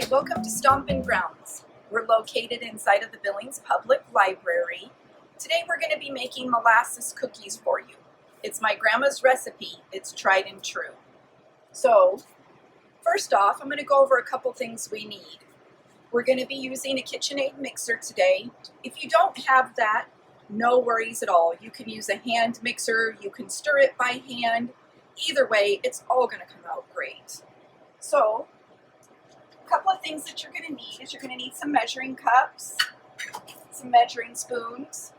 Hi, welcome to Stompin grounds. We're located inside of the Billings Public Library. Today we're going to be making molasses cookies for you. It's my grandma's recipe. It's tried and true. So, first off, I'm going to go over a couple things we need. We're going to be using a KitchenAid mixer today. If you don't have that, no worries at all. You can use a hand mixer, you can stir it by hand. Either way, it's all going to come out great. So, a couple of things that you're going to need is you're going to need some measuring cups, some measuring spoons,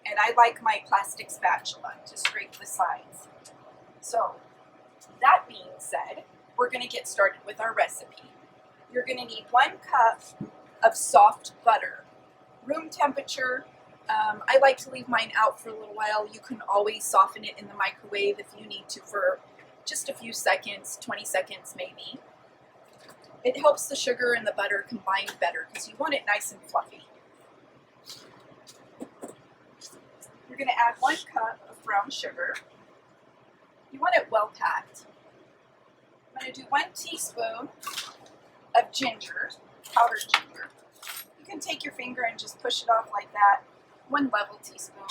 and I like my plastic spatula to scrape the sides. So, that being said, we're going to get started with our recipe. You're going to need 1 cup of soft butter, room temperature. I like to leave mine out for a little while. You can always soften it in the microwave if you need to for just a few seconds, 20 seconds maybe. It helps the sugar and the butter combine better because you want it nice and fluffy. You're going to add 1 cup of brown sugar. You want it well packed. I'm going to do 1 teaspoon of ginger, powdered ginger. You can take your finger and just push it off like that. 1 level teaspoon.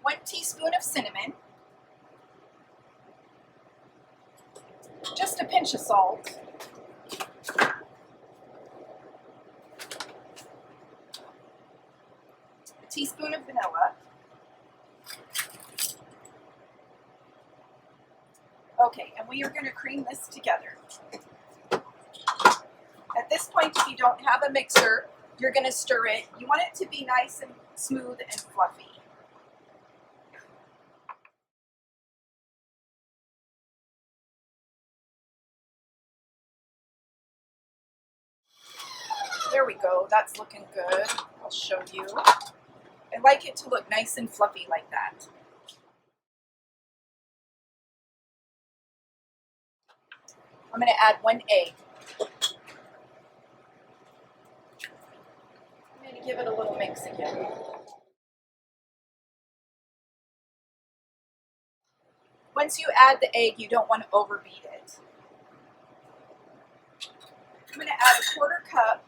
1 teaspoon of cinnamon. Just a pinch of salt. A teaspoon of vanilla. Okay, and we are going to cream this together. At this point, if you don't have a mixer, you're going to stir it. You want it to be nice and smooth and fluffy. There we go, that's looking good. I'll show you. I like it to look nice and fluffy like that. I'm going to add 1 egg. I'm going to give it a little mix again. Once you add the egg, you don't want to overbeat it. I'm going to add a 1/4 cup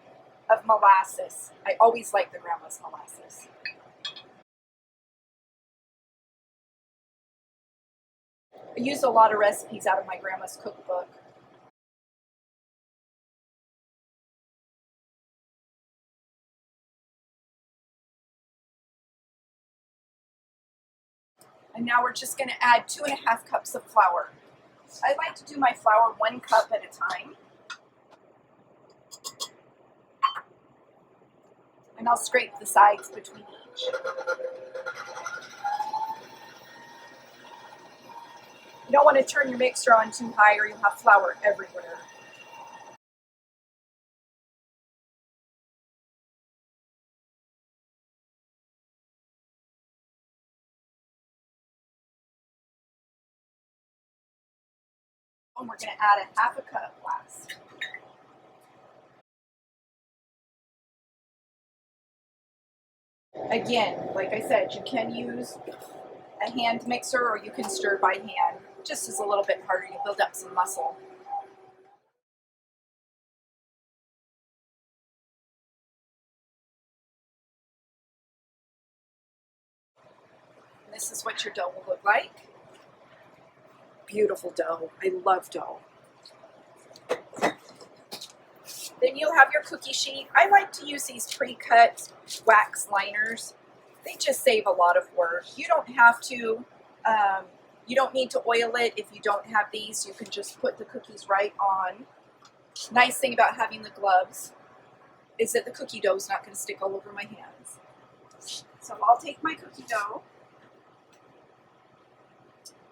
of molasses. I always like the grandma's molasses. I use a lot of recipes out of my grandma's cookbook. And now we're just going to add 2½ cups of flour. I like to do my flour 1 cup at a time. And I'll scrape the sides between each. You don't want to turn your mixer on too high or you'll have flour everywhere. And we're going to add a 1/2 cup last. Again, like I said, you can use a hand mixer or you can stir by hand. Just is a little bit harder. You build up some muscle. And this is what your dough will look like. Beautiful dough. I love dough. Then you'll have your cookie sheet. I like to use these pre-cut wax liners. They just save a lot of work. You don't have to, you don't need to oil it. If you don't have these, you can just put the cookies right on. Nice thing about having the gloves is that the cookie dough is not going to stick all over my hands. So I'll take my cookie dough.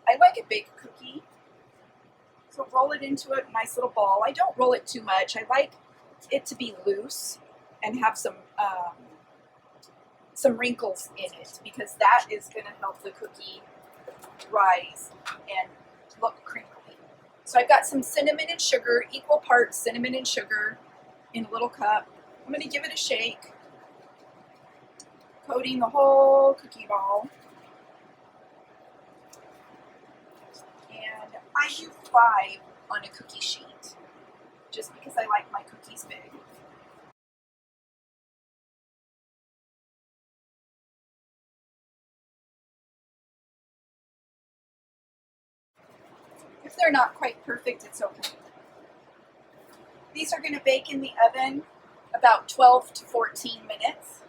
I like a big cookie. So roll it into a nice little ball. I don't roll it too much. I like it to be loose and have some wrinkles in it because that is going to help the cookie rise and look crinkly. So I've got some cinnamon and sugar, equal parts cinnamon and sugar in a little cup. I'm going to give it a shake, coating the whole cookie ball. And I do 5 on a cookie sheet. just because I like my cookies big. If they're not quite perfect, it's okay. These are going to bake in the oven about 12 to 14 minutes.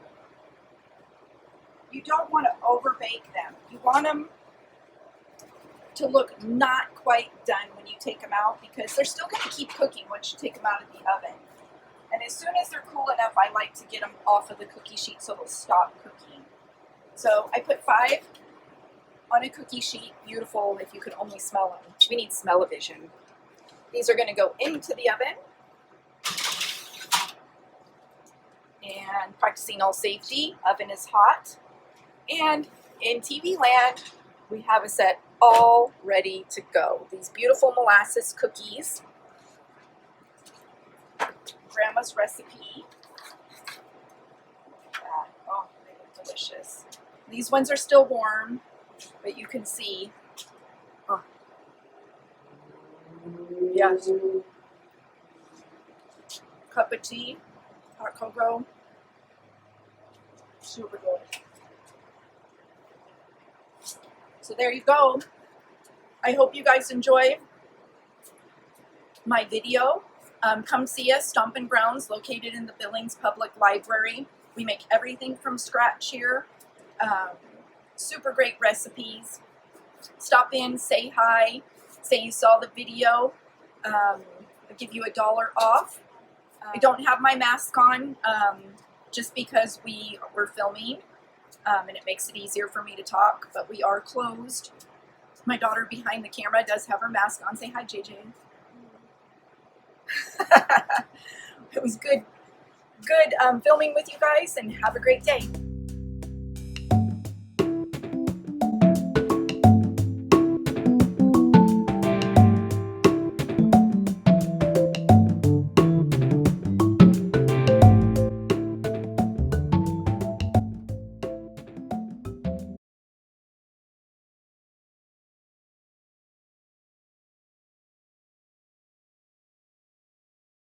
You don't want to overbake them. You want them to look not quite done when you take them out, because they're still going to keep cooking once you take them out of the oven. And as soon as they're cool enough, I like to get them off of the cookie sheet so they'll stop cooking. So I put 5 on a cookie sheet. Beautiful if you could only smell them. We need smell-o-vision. These are going to go into the oven. And practicing all safety, oven is hot. And in TV land, we have a set all ready to go. These beautiful molasses cookies. Grandma's recipe. Oh, they look delicious. These ones are still warm, but you can see. Oh. Yes. Cup of tea, hot cocoa. Super good. So there you go. I hope you guys enjoy my video. Come see us, Stompin' Grounds, located in the Billings Public Library. We make everything from scratch here. Super great recipes. Stop in, say hi, say you saw the video. I'll give you $1 off. I don't have my mask on just because we were filming. And it makes it easier for me to talk, but we are closed. My daughter behind the camera does have her mask on. Say hi, JJ. It was good filming with you guys, and have a great day.